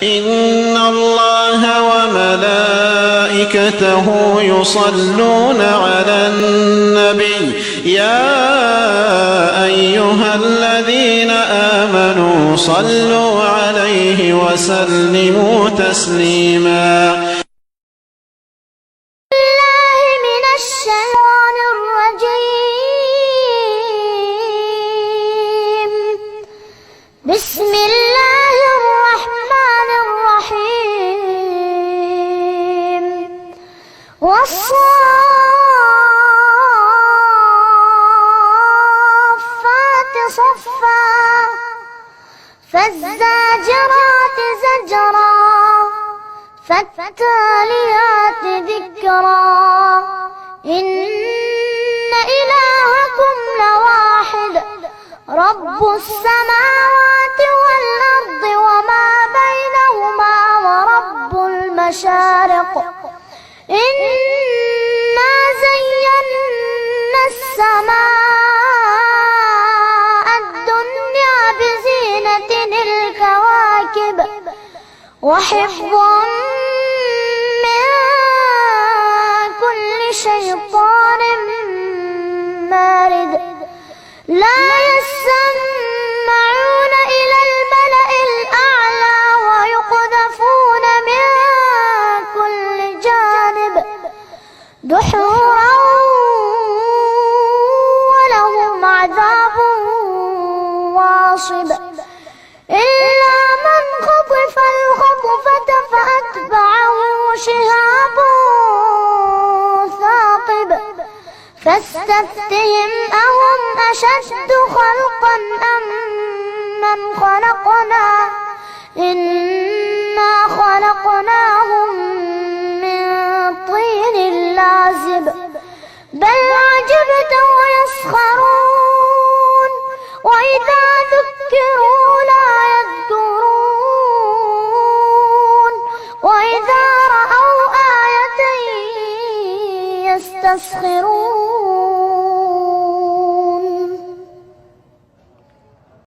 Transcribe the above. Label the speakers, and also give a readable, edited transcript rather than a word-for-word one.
Speaker 1: إن الله وملائكته يصلون على النبي يا أيها الذين آمنوا صلوا عليه وسلموا تسليما.
Speaker 2: بسم الله الرحمن الرحيم والصافات صفا فالزاجرات زجرا فالتاليات ذكرا إن إلهكم لواحد رب السماوات والأرض وما بينهما ورب المشارق إنا زينا السماء الدنيا بزينة الكواكب وحفظا من كل شيطان مارد لا يسمعون إلى الملأ الأعلى ويقذفون من كل جانب دحورا ولهم عذاب واصب إلا من خطف الخطفة فأتبعه شهاب ثاقب فاستفتهم أهم أشد خلقا أم من خلقنا إنا خلقناهم من طين لازب بل عجبت ويسخرون وإذا ذكروا لا يذكرون وإذا رأوا آية يستسخرون